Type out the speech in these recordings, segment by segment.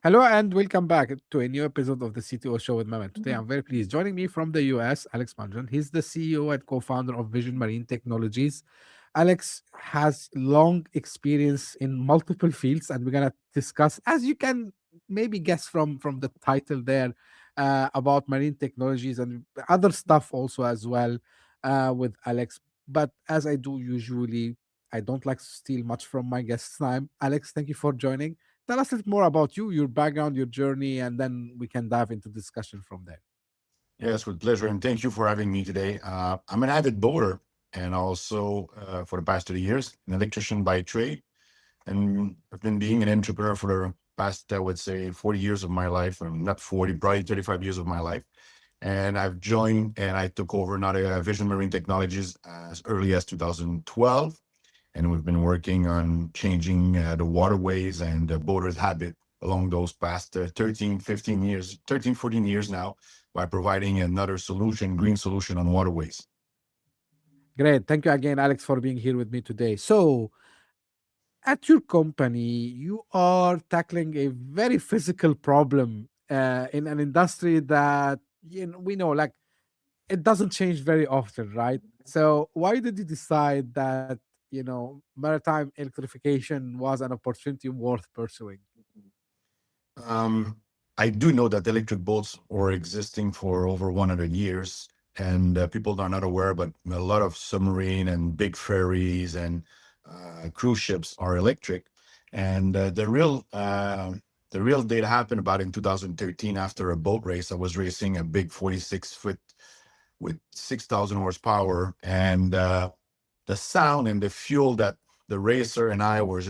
Hello and welcome back to a new episode of the CTO Show with Mehmet. Today I'm very pleased. Joining me from the US, Alex Mongeon. He's the CEO and co-founder of Vision Marine Technologies. Alex has long experience in multiple fields, and we're gonna discuss, as you can maybe guess from the title there, about marine technologies and other stuff also as well with Alex. But as I do usually, I don't like to steal much from my guests' time. Alex, thank you for joining. Tell us a little more about you, your background, your journey, and then we can dive into discussion from there. Yes, with pleasure. And thank you for having me today. I'm an avid boater and also, for the past 30 years, an electrician by trade. And I've been being an entrepreneur for the past, I would say, 40 years of my life, or not 40, probably 35 years of my life. And I've joined and I took over not Vision Marine Technologies as early as 2012. And we've been working on changing the waterways and the boaters' habit along those past 13, 15 years, 13, 14 years now, by providing another solution, green solution on waterways. Great. Thank you again, Alex, for being here with me today. So, at your company, you are tackling a very physical problem in an industry that we know, like, it doesn't change very often, right? So, why did you decide that maritime electrification was an opportunity worth pursuing? Um, I do know that electric boats were existing for over 100 years, and people are not aware, but a lot of submarine and big ferries and cruise ships are electric. And the real data happened about in 2013 after a boat race. I was racing a big 46-foot with 6,000 horsepower, and the sound and the fuel that the racer and I were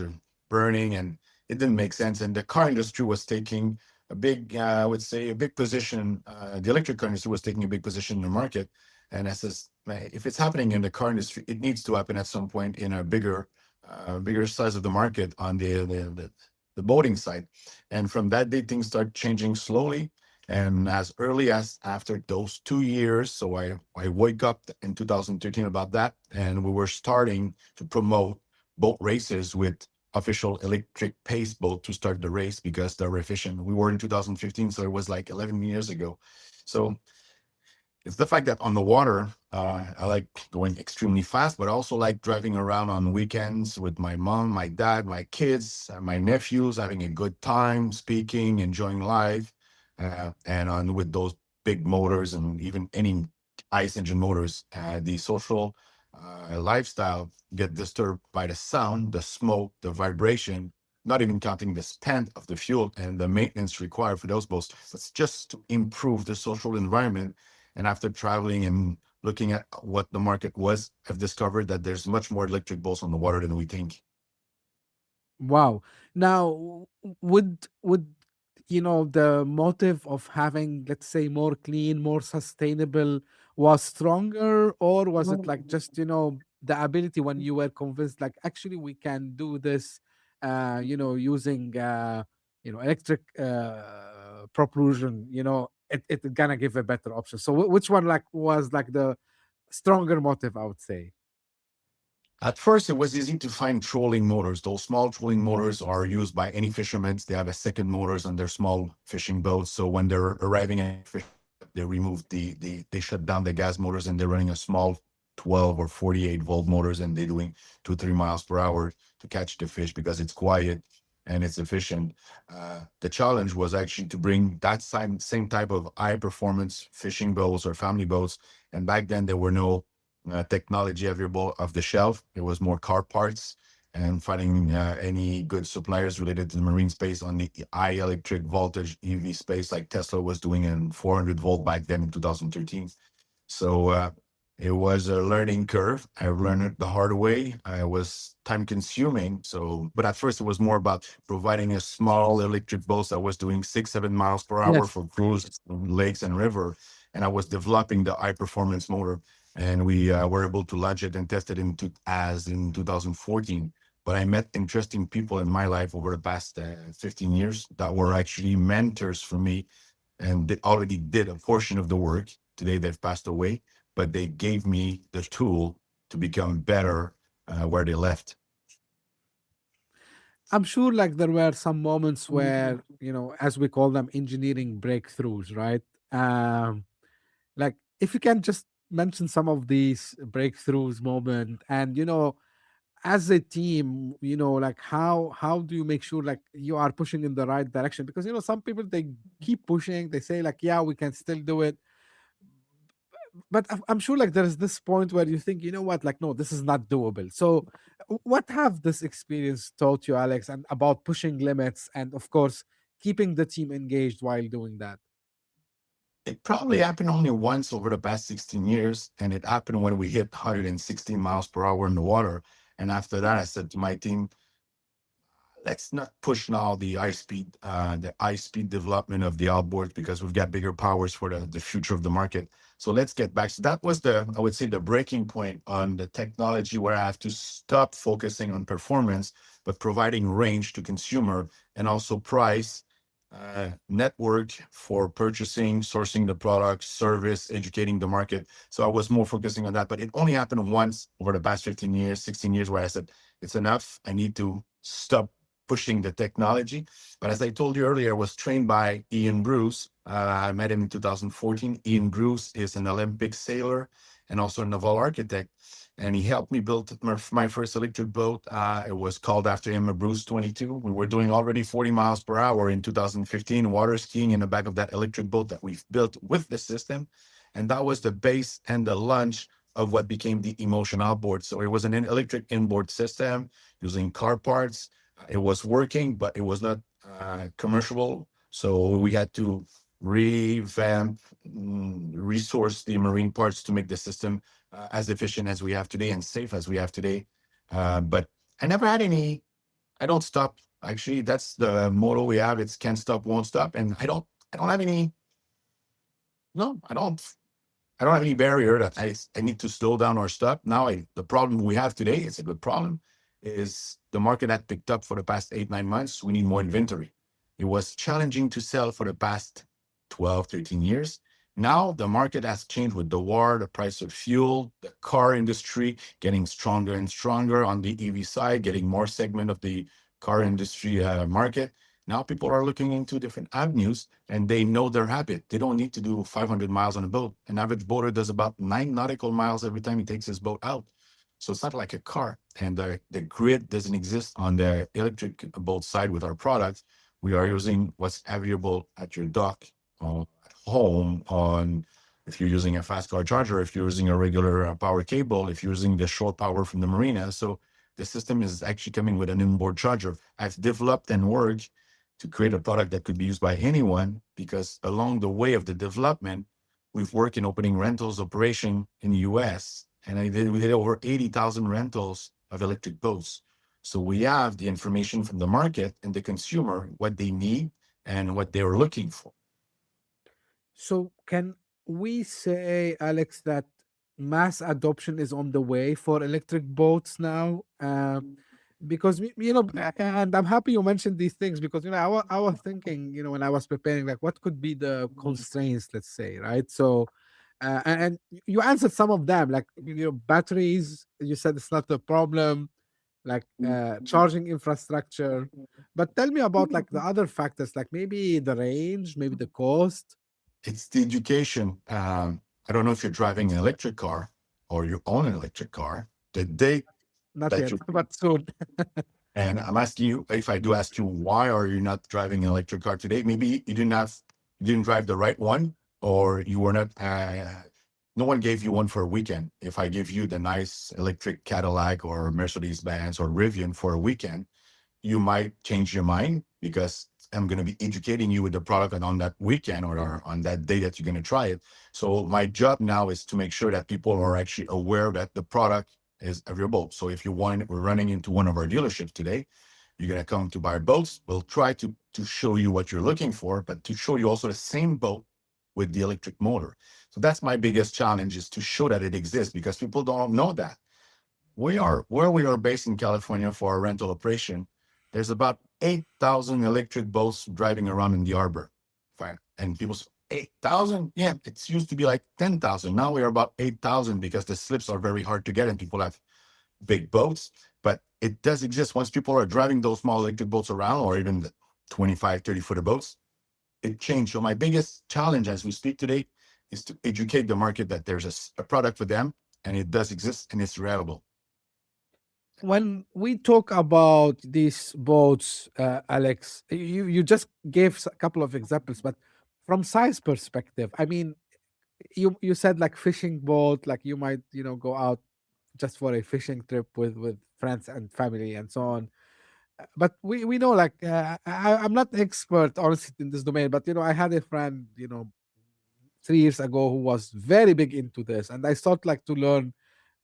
burning, and it didn't make sense. And the car industry was taking a big, I would say, a big position. The electric car industry was taking a big position in the market. And I says, "Man, if it's happening in the car industry, it needs to happen at some point in a bigger size of the market on the boating side." And from that day, things start changing slowly. And as early as after those 2 years, so I wake up in 2013 about that, and we were starting to promote boat races with official electric pace boat to start the race because they're efficient. We were in 2015, so it was like 11 years ago. So it's the fact that on the water, I like going extremely fast, but I also like driving around on weekends with my mom, my dad, my kids, my nephews, having a good time, speaking, enjoying life, and on with those big motors and even any ice engine motors. The social lifestyle get disturbed by the sound, the smoke, the vibration, not even counting the spend of the fuel and the maintenance required for those boats. It's just to improve the social environment. And after traveling and looking at what the market was, I've discovered that there's much more electric boats on the water than we think. Wow. Now, would the motive of having, let's say, more clean, more sustainable was stronger, or was it like just the ability when you were convinced, like, actually we can do this, using electric propulsion, it gonna give a better option. So which one like was like the stronger motive, I would say? At first, it was easy to find trolling motors. Those small trolling motors are used by any fishermen. They have a second motors on their small fishing boats. So when they're arriving at fish, they remove they shut down the gas motors and they're running a small 12 or 48-volt motors, and they're doing 2-3 miles per hour to catch the fish because it's quiet and it's efficient. The challenge was actually to bring that same type of high performance fishing boats or family boats. And back then there were no technology available off the shelf. It was more car parts and finding any good suppliers related to the marine space on the high electric voltage EV space, like Tesla was doing in 400 volt back then in 2013. So it was a learning curve. I learned it the hard way. I was time consuming. So, but at first it was more about providing a small electric boat that was doing 6-7 miles per hour Yes. for cruise, lakes and river. And I was developing the high performance motor, and we were able to launch it and test it in 2014. But I met interesting people in my life over the past 15 years that were actually mentors for me, and they already did a portion of the work. Today they've passed away, but they gave me the tool to become better where they left. I'm sure like there were some moments where, as we call them, engineering breakthroughs, right? Um, like if you can just mention some of these breakthroughs moment, and as a team, like how do you make sure like you are pushing in the right direction? Because some people, they keep pushing, they say like, yeah, we can still do it, but I'm sure like there is this point where you think, what, like, no, this is not doable. So what have this experience taught you, Alex, and about pushing limits, and of course keeping the team engaged while doing that? It probably happened only once over the past 16 years, and it happened when we hit 116 miles per hour in the water. And after that, I said to my team, let's not push now the high speed development of the outboards because we've got bigger powers for the future of the market. So let's get back. So that was I would say, the breaking point on the technology, where I have to stop focusing on performance, but providing range to consumer, and also price, network for purchasing, sourcing the product, service, educating the market. So I was more focusing on that, but it only happened once over the past 15 years, 16 years, where I said, it's enough. I need to stop pushing the technology. But as I told you earlier, I was trained by Ian Bruce. I met him in 2014. Ian Bruce is an Olympic sailor and also a naval architect. And he helped me build my first electric boat. It was called after him, a Bruce 22. We were doing already 40 miles per hour in 2015, water skiing in the back of that electric boat that we've built with the system. And that was the base and the launch of what became the Emotion outboard. So it was an electric inboard system using car parts. It was working, but it was not commercial. So we had to revamp, resource the marine parts to make the system as efficient as we have today and safe as we have today. But I never had I don't stop. Actually, that's the motto we have. It's can't stop, won't stop. And I don't have any, no, I don't have any barrier that I need to slow down or stop. Now, the problem we have today, it's a good problem, is the market had picked up for the past 8, 9 months. We need more inventory. It was challenging to sell for the past 12, 13 years. Now the market has changed with the war, the price of fuel, the car industry getting stronger and stronger on the EV side, getting more segment of the car industry market. Now people are looking into different avenues, and they know their habit. They don't need to do 500 miles on a boat. An average boater does about 9 nautical miles every time he takes his boat out. So it's not like a car. And the grid doesn't exist on the electric boat side with our products. We are using what's available at your dock, at home, on if you're using a fast car charger, if you're using a regular power cable, if you're using the shore power from the marina. So the system is actually coming with an inboard charger. I've developed and worked to create a product that could be used by anyone, because along the way of the development, we've worked in opening rentals operation in the US, and we did over 80,000 rentals of electric boats. So we have the information from the market and the consumer, what they need and what they're looking for. So can we say, Alex, that mass adoption is on the way for electric boats now? Because and I'm happy you mentioned these things, because I was thinking, when I was preparing, like what could be the constraints, let's say, right? So, and you answered some of them, like batteries. You said it's not a problem, like charging infrastructure. But tell me about like the other factors, like maybe the range, maybe the cost. It's the education. I don't know if you're driving an electric car or you own an electric car. The day Not that yet, you but soon. And I'm asking you, if I do ask you, why are you not driving an electric car today? Maybe you didn't drive the right one, or you were not, no one gave you one for a weekend. If I give you the nice electric Cadillac or Mercedes-Benz or Rivian for a weekend, you might change your mind, because I'm going to be educating you with the product on that weekend or on that day that you're going to try it. So my job now is to make sure that people are actually aware that the product is available. So if we're running into one of our dealerships today, you're going to come to buy boats. We'll try to show you what you're looking for, but to show you also the same boat with the electric motor. So that's my biggest challenge, is to show that it exists, because people don't know that. Where we are based in California for our rental operation, there's about 8,000 electric boats driving around in the harbor. Fine. And people say, 8,000? Yeah, it used to be like 10,000. Now we are about 8,000, because the slips are very hard to get and people have big boats, but it does exist. Once people are driving those small electric boats around, or even the 25, 30 footer boats, it changed. So my biggest challenge as we speak today is to educate the market that there's a product for them and it does exist and it's reliable. When we talk about these boats, Alex, you just gave a couple of examples, but from size perspective, I mean, you said like fishing boat, like you might go out just for a fishing trip with friends and family and so on. But we know like I'm not expert honestly in this domain, but I had a friend 3 years ago who was very big into this, and I start like to learn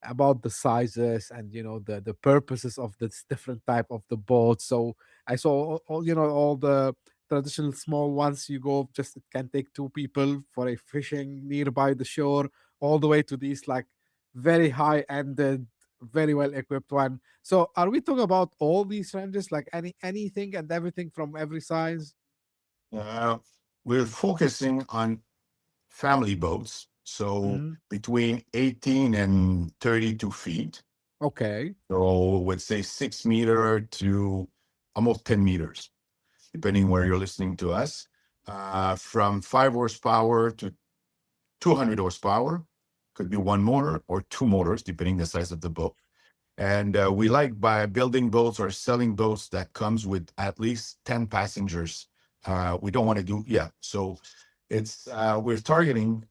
about the sizes and the purposes of this different type of the boat. So I saw all the traditional small ones. You go, just it can take two people for a fishing nearby the shore, all the way to these like very high ended, very well equipped one. So are we talking about all these ranges, like anything and everything from every size? Uh, we're focusing on family boats. So Mhm. between 18 and 32 feet. Okay. So would say 6 meter to almost 10 meters, depending where you're listening to us. From 5 horsepower to 200 horsepower, could be one motor or two motors, depending the size of the boat. And we like by building boats or selling boats that comes with at least 10 passengers. We don't want to do, yeah. So it's, we're targeting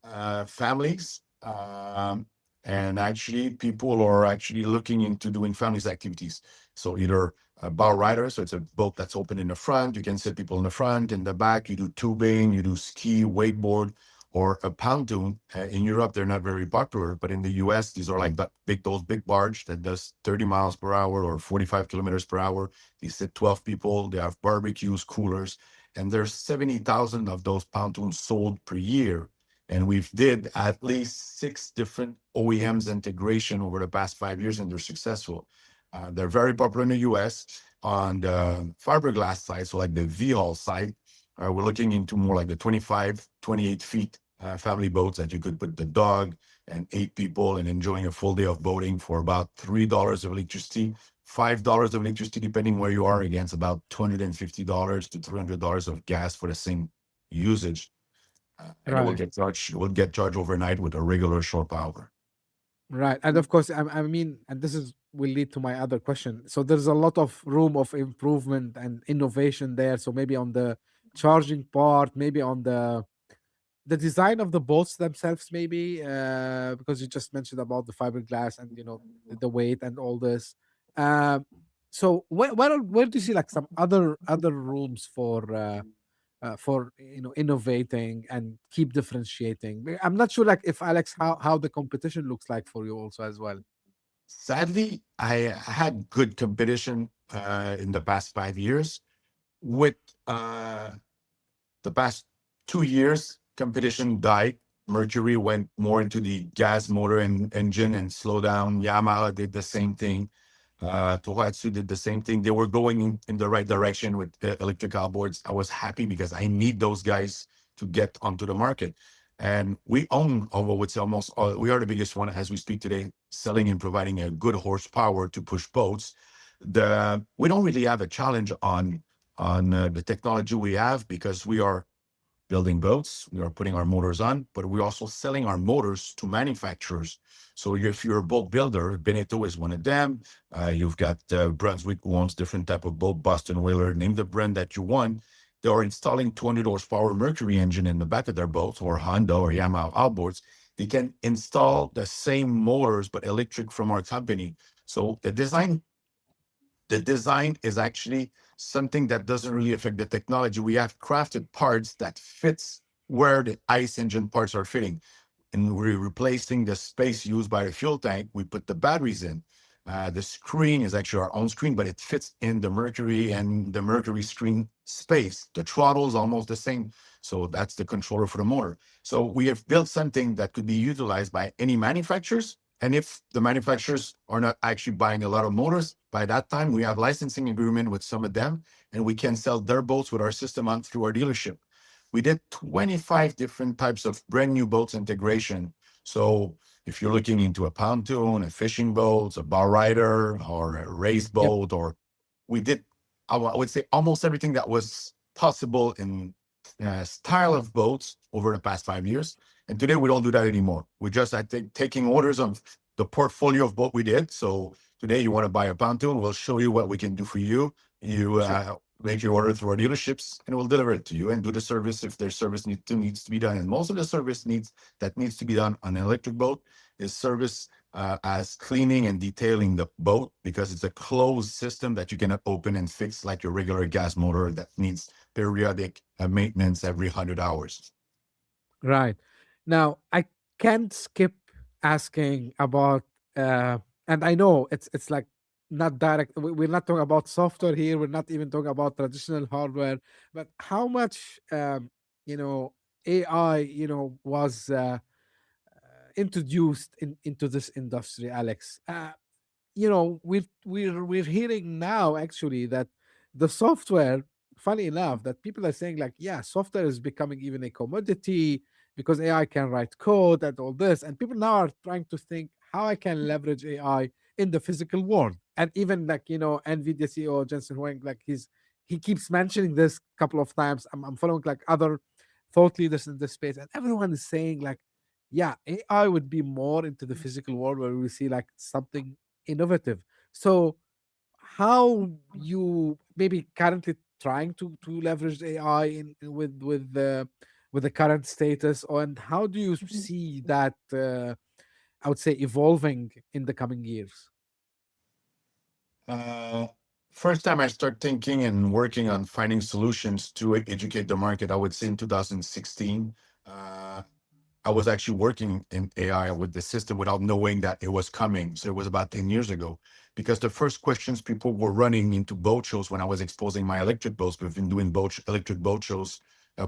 families. And actually people are actually looking into doing families activities. So either a bar rider, so it's a boat that's open in the front. You can sit people in the front, in the back, you do tubing, you do ski, wakeboard, or a pontoon. In Europe, they're not very popular, but in the US, these are like those big barge that does 30 miles per hour or 45 kilometers per hour. They sit 12 people, they have barbecues, coolers, and there's 70,000 of those pontoons sold per year. And we've did at least 6 different OEMs integration over the past 5 years, and they're successful. They're very popular in the US. On the fiberglass side, so like the V-hull side, we're looking into more like the 25, 28 feet family boats that you could put the dog and 8 people and enjoying a full day of boating for about $3 of electricity, $5 of electricity, depending where you are, against about $250 to $300 of gas for the same usage. And Right. it will get charged overnight with a regular shore power. Right. And of course, I mean, and this is will lead to my other question. So there's a lot of room of improvement and innovation there. So maybe on the charging part, maybe on the design of the boats themselves, maybe because you just mentioned about the fiberglass and the weight and all this. Um, so where do you see like some other rooms for innovating and keep differentiating? I'm not sure like if Alex how the competition looks like for you also as well. Sadly, I had good competition in the past 5 years. With the past 2 years, competition died. Mercury went more into the gas motor and engine and slow down. Yamaha did the same thing. Tohatsu did the same thing. They were going in the right direction with electrical boards. I was happy because I need those guys to get onto the market. And we own, I would say almost all, we are the biggest one as we speak today, selling and providing a good horsepower to push boats. We don't really have a challenge on the technology we have because we are building boats, we are putting our motors on, but we're also selling our motors to manufacturers. So if you're a boat builder, Beneteau is one of them. You've got Brunswick who owns different type of boat, Boston Whaler, name the brand that you want. They are installing 200 horsepower Mercury engine in the back of their boats, or Honda or Yamaha outboards. They can install the same motors, but electric, from our company. So the design is actually something that doesn't really affect the technology. We have crafted parts that fits where the ICE engine parts are fitting. And we're replacing the space used by the fuel tank. We put the batteries in. The screen is actually our own screen, but it fits in the Mercury and the Mercury screen space. The throttle is almost the same. So that's the controller for the motor. So we have built something that could be utilized by any manufacturers. And if the manufacturers are not actually buying a lot of motors, by that time we have licensing agreement with some of them, and we can sell their boats with our system on through our dealership. We did 25 different types of brand new boats integration. So if you're looking into a pontoon, a fishing boat, a bar rider, or a race Yep. boat, or we did, I would say almost everything that was possible in style of boats over the past 5 years. And today we don't do that anymore. We just, I think, taking orders on the portfolio of boat we did. So today you want to buy a pontoon, we'll show you what we can do for you. You Sure. make your order through our dealerships and we'll deliver it to you and do the service if there's service needs to be done. And most of the service needs that needs to be done on an electric boat is service as cleaning and detailing the boat because it's a closed system that you cannot open and fix like your regular gas motor that needs periodic maintenance every 100 hours. Right. Now, I can't skip asking about, and I know it's like not direct. We're not talking about software here. We're not even talking about traditional hardware. But how much, you know, AI, was introduced into this industry, Alex? We're hearing now actually that the software, funny enough, that people are saying like, yeah, software is becoming even a commodity because AI can write code and all this, and people now are trying to think how I can leverage AI in the physical world. And even like, Nvidia CEO Jensen Huang, like he keeps mentioning this a couple of times. I'm following like other thought leaders in this space, and everyone is saying like, yeah, AI would be more into the physical world where we see like something innovative. So how you maybe currently trying to leverage AI with the current status, and how do you see that I would say evolving in the coming years? Uh, First time I start thinking and working on finding solutions to educate the market, I would say in 2016. Uh, I was actually working in AI with the system without knowing that it was coming. So it was about 10 years ago. Because the first questions people were running into boat shows when I was exposing my electric boats, we've been doing electric boat shows,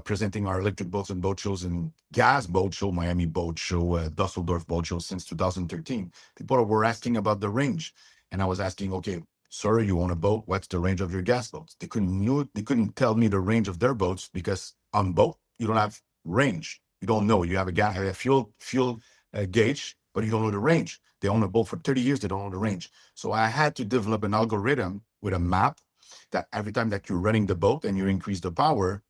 presenting our electric boats and boat shows and gas boat show, Miami boat show, Dusseldorf boat show since 2013. People were asking about the range. And I was asking, okay, sir, you own a boat. What's the range of your gas boats? They couldn't tell me the range of their boats because on boat, you don't have range. You don't know. You have a fuel gauge, but you don't know the range. They own a boat for 30 years. They don't know the range. So I had to develop an algorithm with a map that every time that you're running the boat and you increase the power,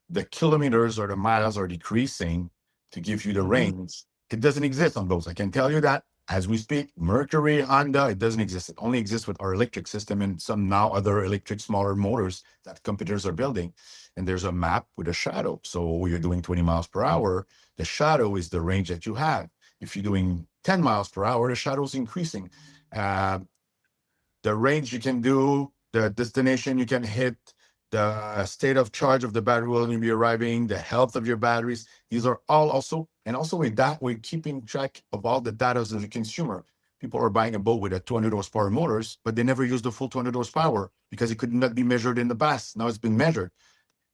the kilometers or the miles are decreasing to give you the Hmm. range. It doesn't exist on those. I can tell you that as we speak. Mercury, Honda, it doesn't exist. It only exists with our electric system and some now other electric smaller motors that computers are building. And there's a map with a shadow. So when you're doing 20 miles per hour, the shadow is the range that you have. If you're doing 10 miles per hour, the shadow is increasing. Uh, the range you can do, the destination you can hit, the state of charge of the battery when you be arriving, the health of your batteries. These are all also, and also with that, we're keeping track of all the data as a consumer. People are buying a boat with a 200 horsepower motors, but they never use the full 200 horsepower because it could not be measured in the past. Now it's been measured.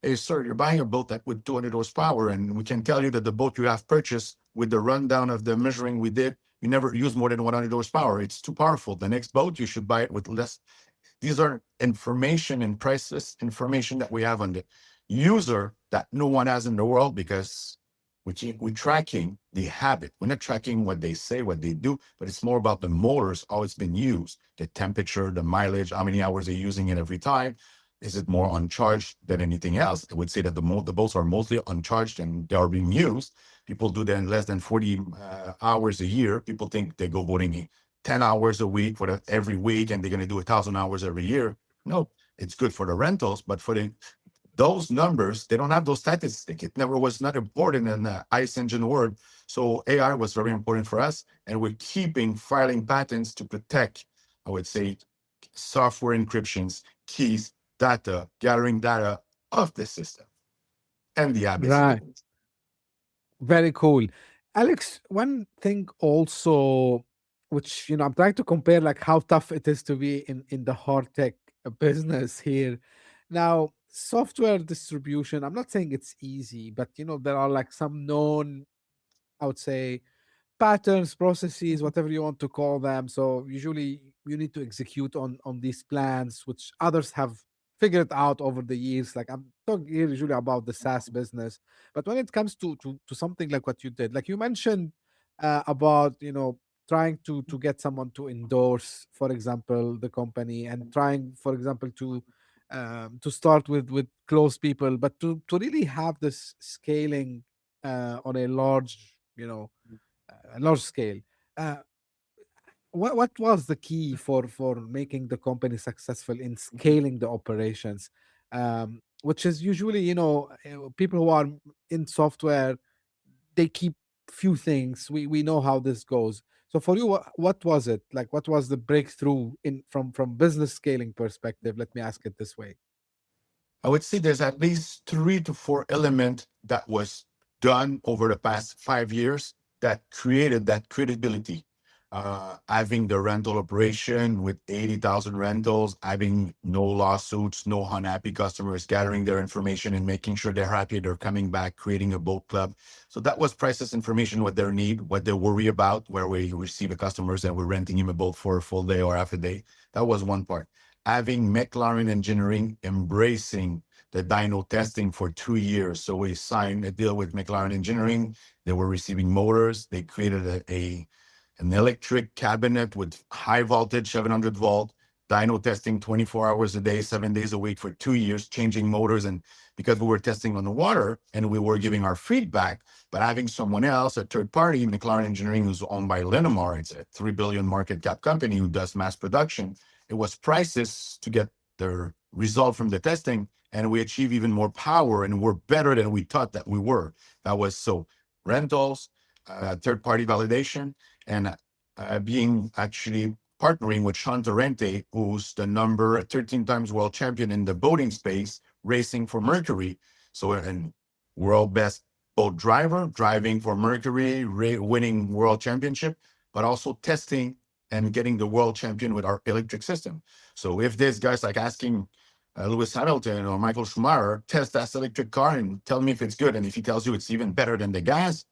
Hey, sir, you're buying a boat that with 200 horsepower, and we can tell you that the boat you have purchased with the rundown of the measuring we did, you never use more than 100 horsepower. It's too powerful. The next boat, you should buy it with less. These are information and priceless information that we have on the user that no one has in the world because we're tracking the habit. We're not tracking what they say, what they do, but it's more about the motors, how it's been used, the temperature, the mileage, how many hours they're using it every time. Is it more uncharged than anything else? I would say that the boats are mostly uncharged and they are being used. People do that in less than 40 hours a year. People think they go boating 10 hours a week for every week and they're going to do 1,000 hours every year. No, it's good for the rentals, but for those numbers, they don't have those statistics. It never was not important in the ICE engine world. So AI was very important for us. And we're keeping filing patents to protect, I would say, software encryptions, keys, data, gathering data of the system and the habits of the Right. boat. Very cool. Alex, one thing also, which, I'm trying to compare like how tough it is to be in the hard tech business here. Now, software distribution, I'm not saying it's easy, but there are like some known, I would say, patterns, processes, whatever you want to call them. So usually you need to execute on these plans, which others have figured out over the years. Like I'm talking here usually about the SaaS business, but when it comes to something like what you did, like you mentioned. about trying to get someone to endorse, for example, the company, and trying, for example, to start with close people, but to really have this scaling on a large, a large scale. Uh, what was the key for making the company successful in scaling the operations, which is usually, people who are in software, they keep few things. We know how this goes. So for you, what was it like? What was the breakthrough in from business scaling perspective? Let me ask it this way. I would say there's at least 3 to 4 elements that was done over the past 5 years that created that credibility. Having the rental operation with 80,000 rentals, having no lawsuits, no unhappy customers, gathering their information and making sure they're happy, they're coming back, creating a boat club. So that was priceless information, what they need, what they worry about, where we receive a customers and we're renting him a boat for a full day or half a day. That was one part. Having McLaren Engineering embracing the dyno testing for 2 years. So we signed a deal with McLaren Engineering. They were receiving motors. They created an electric cabinet with high voltage, 700 volt, dyno testing 24 hours a day, 7 days a week for 2 years, changing motors. And because we were testing on the water and we were giving our feedback, but having someone else, a third party, McLaren Engineering, who's owned by Linamar, it's a 3 billion market cap company who does mass production. It was priceless to get the result from the testing, and we achieve even more power and we're better than we thought that we were. That was so rentals, third party validation, and being actually partnering with Sean Torrente, who's the number 13 times world champion in the boating space, racing for Mercury. So, and world best boat driver, driving for Mercury, winning world championship, but also testing and getting the world champion with our electric system. So if there's guys like asking Lewis Hamilton or Michael Schumacher, test that electric car and tell me if it's good. And if he tells you it's even better than the gas,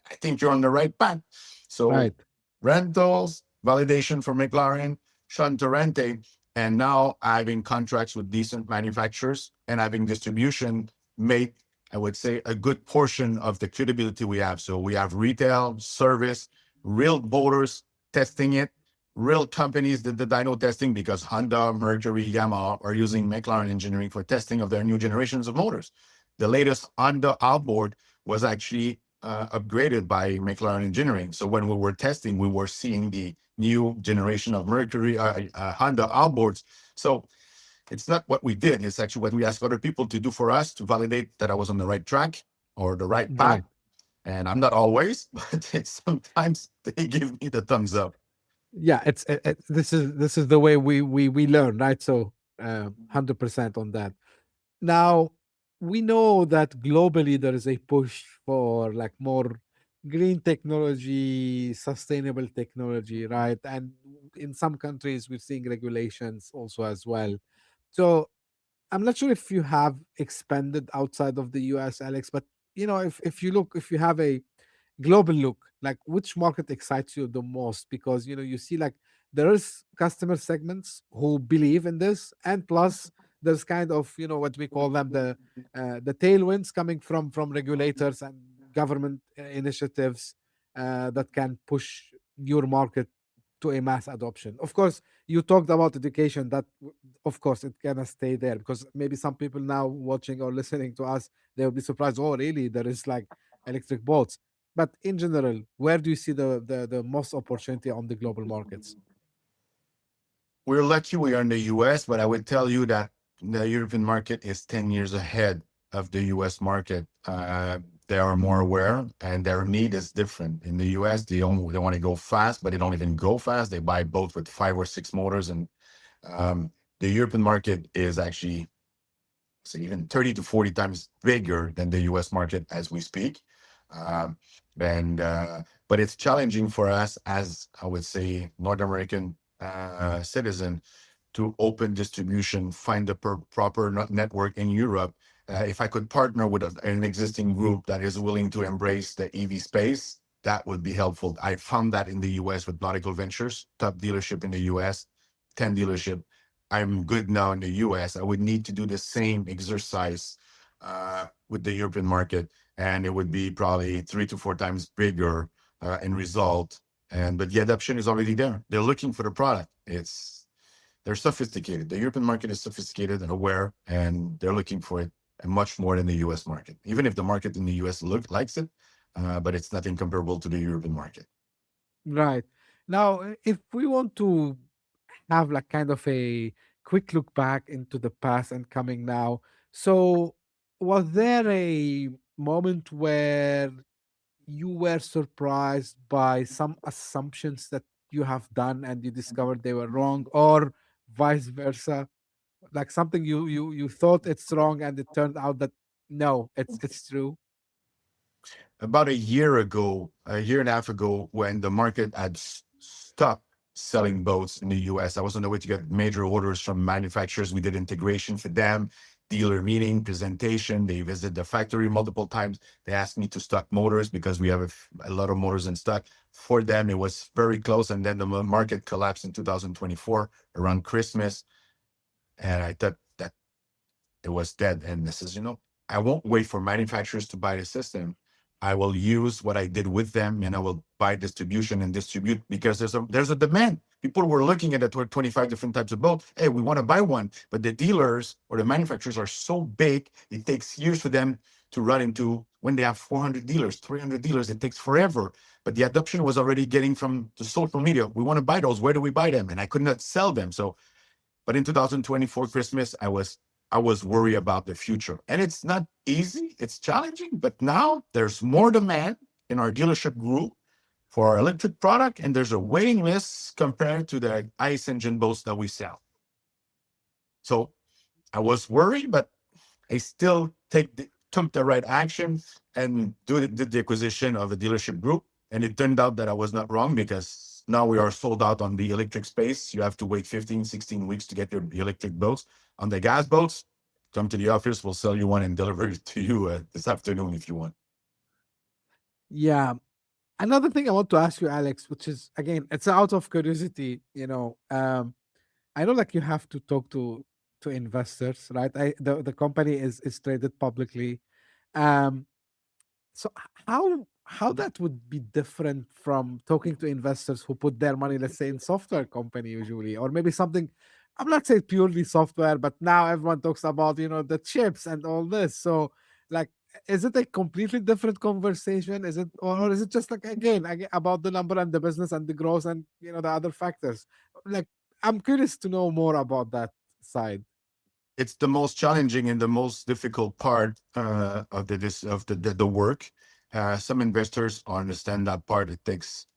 I think you're on the right path. So Right. rentals, validation for McLaren, Sean Torrente, and now having contracts with decent manufacturers and having distribution make, I would say, a good portion of the credibility we have. So we have retail, service, real boaters testing it, real companies did the dyno testing because Honda, Mercury, Yamaha are using McLaren Engineering for testing of their new generations of motors. The latest Honda outboard was actually upgraded by McLaren Engineering. So when we were testing, we were seeing the new generation of Mercury, Honda outboards. So it's not what we did; it's actually what we asked other people to do for us to validate that I was on the right track or the right path. Right. And I'm not always, but sometimes they give me the thumbs up. Yeah, this is the way we learn, right? So 100% on that. Now, we know that globally there is a push for like more green technology, sustainable technology, right? And in some countries, we're seeing regulations also as well. So I'm not sure if you have expanded outside of the US, Alex, but if you look, if you have a global look, like which market excites you the most? Because you see like there is customer segments who believe in this, and plus there's kind of what we call them the tailwinds coming from regulators and government initiatives that can push your market to a mass adoption. Of course, you talked about education. That of course it gonna stay there, because maybe some people now watching or listening to us, they'll be surprised. Oh, really? There is like electric boats. But in general, where do you see the most opportunity on the global markets? We're lucky we are in the US, but I would tell you that the European market is 10 years ahead of the US market. They are more aware and their need is different. In the US, they want to go fast, but they don't even go fast. They buy boats with 5 or 6 motors. And the European market is actually, say, even 30 to 40 times bigger than the US market as we speak. Um, and But it's challenging for us as, I would say, North American citizen to open distribution, find the proper network in Europe. If I could partner with an existing group that is willing to embrace the EV space, that would be helpful. I found that in the US with Nautical Ventures, top dealership in the US, 10 dealership. I'm good now in the US. I would need to do the same exercise with the European market, and it would be probably 3 to 4 times bigger in result. And but the adoption is already there. They're looking for the product. They're sophisticated. The European market is sophisticated and aware, and they're looking for it much more than the US market. Even if the market in the US likes it, but it's nothing comparable to the European market. Right. Now, if we want to have like kind of a quick look back into the past and coming now, so was there a moment where you were surprised by some assumptions that you have done and you discovered they were wrong, or vice versa? Like something you thought it's wrong and it turned out that no, it's true. About a year and a half ago, when the market had stopped selling boats in the US, I was on the way to get major orders from manufacturers. We did integration for them, dealer meeting, presentation. They visited the factory multiple times. They asked me to stock motors because we have a lot of motors in stock. For them, it was very close. And then the market collapsed in 2024 around Christmas. And I thought that it was dead. And this is, I won't wait for manufacturers to buy the system. I will use what I did with them, and I will buy distribution and distribute because there's a demand. People were looking at it, 25 different types of boats. Hey, we want to buy one, but the dealers or the manufacturers are so big, it takes years for them to run into. When they have 400 dealers, 300 dealers, it takes forever. But the adoption was already getting from the social media. We want to buy those. Where do we buy them? And I could not sell them. So but in 2024 Christmas, I was worried about the future. And it's not easy, it's challenging, but now there's more demand in our dealership group for our electric product, and there's a waiting list compared to the ICE engine boats that we sell. So I was worried, but I still took the right action and did the acquisition of a dealership group. And it turned out that I was not wrong because now we are sold out on the electric space. You have to wait 15, 16 weeks to get your electric boats. On the gas boats, come to the office, we'll sell you one and deliver it to you this afternoon if you want. Yeah. Another thing I want to ask you, Alex, which is again, it's out of curiosity, I know like you have to talk to investors, right? The company is traded publicly. Um, so how that would be different from talking to investors who put their money, let's say, in software company usually, or maybe something. I'm not saying purely software, but now everyone talks about the chips and all this. So like, is it a completely different conversation? Is it or is it just like again about the number and the business and the growth and the other factors? Like I'm curious to know more about that side. It's the most challenging and the most difficult part of the work. Some investors understand that part. It takes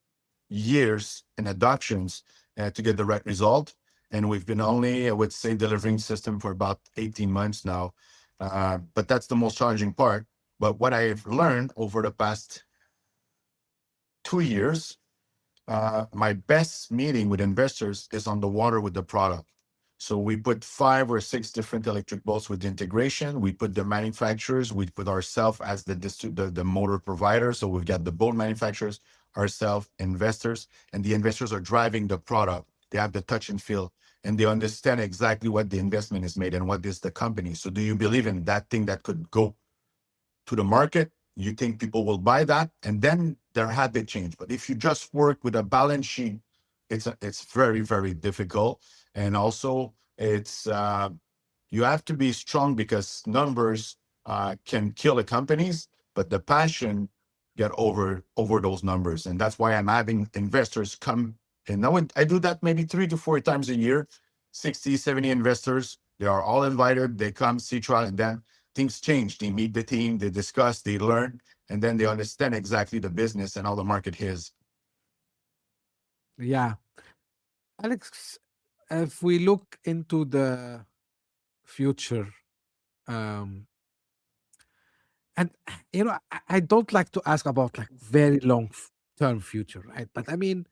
years and adoptions to get the right result. And we've been only, I would say, delivering system for about 18 months now. But that's the most challenging part. But what I've learned over the past 2 years, my best meeting with investors is on the water with the product. So we put 5 or 6 different electric boats with integration. We put the manufacturers, we put ourselves as the motor provider. So we've got the boat manufacturers, ourselves, investors, and the investors are driving the product. They have the touch and feel, and they understand exactly what the investment is made and what is the company. So do you believe in that thing that could go to the market? You think people will buy that, and then their habit change. But if you just work with a balance sheet, it's very, very difficult. And also it's you have to be strong because numbers can kill the companies, but the passion get over those numbers. And that's why I'm having investors come. And now I do that maybe 3 to 4 times a year. 60, 70 investors, they are all invited. They come see trial, and then things change. They meet the team, they discuss, they learn, and then they understand exactly the business and how the market is. Yeah, Alex, if we look into the future, um, and I don't like to ask about like very long term future, right? But I mean,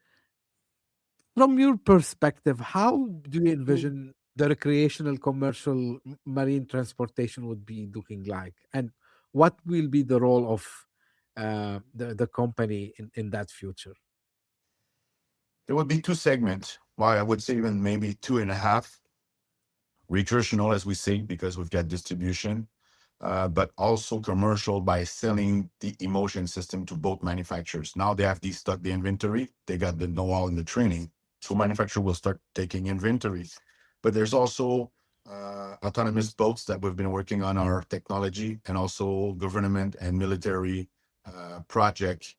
from your perspective, how do you envision the recreational commercial marine transportation would be looking like, and what will be the role of the company in that future? There would be two segments. Well, I would say even maybe two and a half. Recreational, as we say, because we've got distribution. but also commercial by selling the emotion system to both manufacturers. Now they have destocked the inventory, they got the know-how and the training, so manufacturer will start taking inventory. But there's also autonomous boats that we've been working on our technology, and also government and military project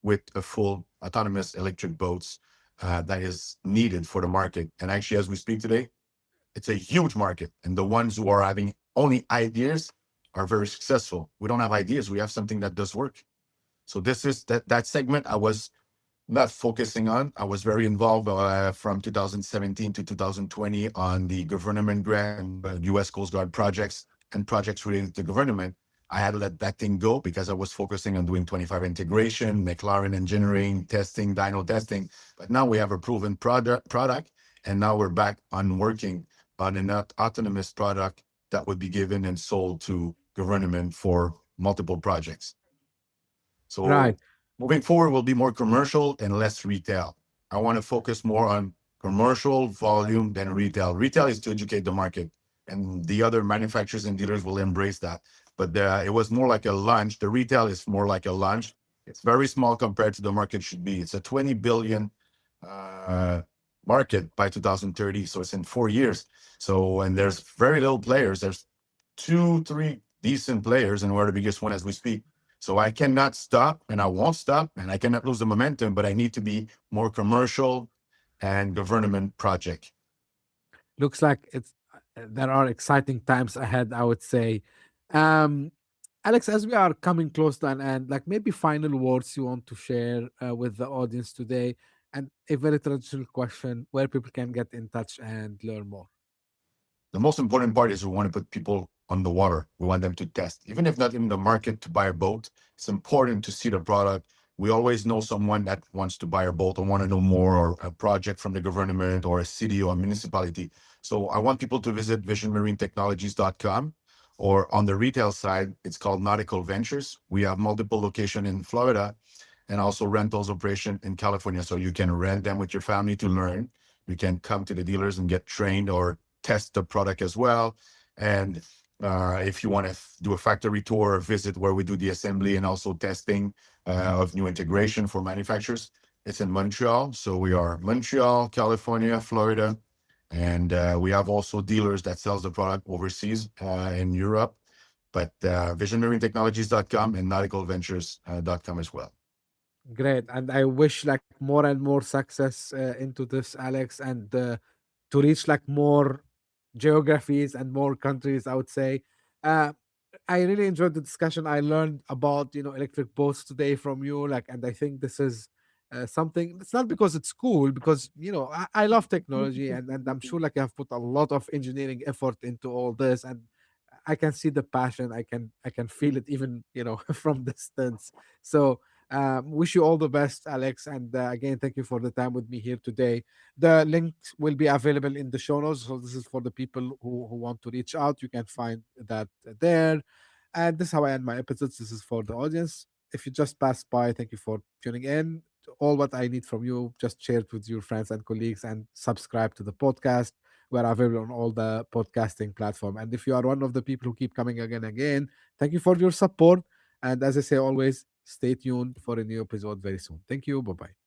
with a full autonomous electric boats that is needed for the market. And actually, as we speak today, it's a huge market. And the ones who are having only ideas are very successful. We don't have ideas. We have something that does work. So this is that segment I was not focusing on. I was very involved from 2017 to 2020 on the government grant and U.S. Coast Guard projects and projects related to government. I had to let that thing go because I was focusing on doing 25 integration, McLaren engineering, testing, dyno testing. But now we have a proven product, and now we're back on working on an autonomous product that would be given and sold to government for multiple projects. Right. So moving forward will be more commercial and less retail. I want to focus more on commercial volume than retail. Retail is to educate the market, and the other manufacturers and dealers will embrace that. But it was more like a lunch. The retail is more like a lunch. It's very small compared to the market should be. It's a 20 billion uh, market by 2030. So it's in 4 years. So, and there's very little players. There's two, three decent players, and we're the biggest one as we speak. So I cannot stop, and I won't stop, and I cannot lose the momentum, but I need to be more commercial and government project. Looks like it's there are exciting times ahead, I would say. Um, Alex, as we are coming close to an end, like maybe final words you want to share with the audience today, and a very traditional question where people can get in touch and learn more. The most important part is we want to put people on the water. We want them to test. Even if not in the market to buy a boat, it's important to see the product. We always know someone that wants to buy a boat or want to know more, or a project from the government or a city or a municipality. So I want people to visit visionmarinetechnologies.com, or on the retail side, it's called Nautical Ventures. We have multiple locations in Florida and also rentals operation in California. So you can rent them with your family to learn. You can come to the dealers and get trained or test the product as well. And if you want to do a factory tour or visit where we do the assembly and also testing of new integration for manufacturers, it's in Montreal. So we are Montreal, California, Florida, and we have also dealers that sells the product overseas in Europe. But visionmarinetechnologies.com and nauticalventures.com as well. Great, and I wish like more and more success into this, Alex, and to reach like more geographies and more countries. I would say. Uh, I really enjoyed the discussion. I learned about electric boats today from you, like, and I think this is something. It's not because it's cool, because I love technology, and I'm sure like you have put a lot of engineering effort into all this, and I can see the passion. I can feel it even from distance. So wish you all the best, Alex. And again, thank you for the time with me here today. The link will be available in the show notes. So this is for the people who want to reach out. You can find that there. And this is how I end my episodes. This is for the audience. If you just passed by, thank you for tuning in. All what I need from you, just share it with your friends and colleagues and subscribe to the podcast. We're available on all the podcasting platform. And if you are one of the people who keep coming again and again, thank you for your support. And as I say always, stay tuned for a new episode very soon. Thank you. Bye bye.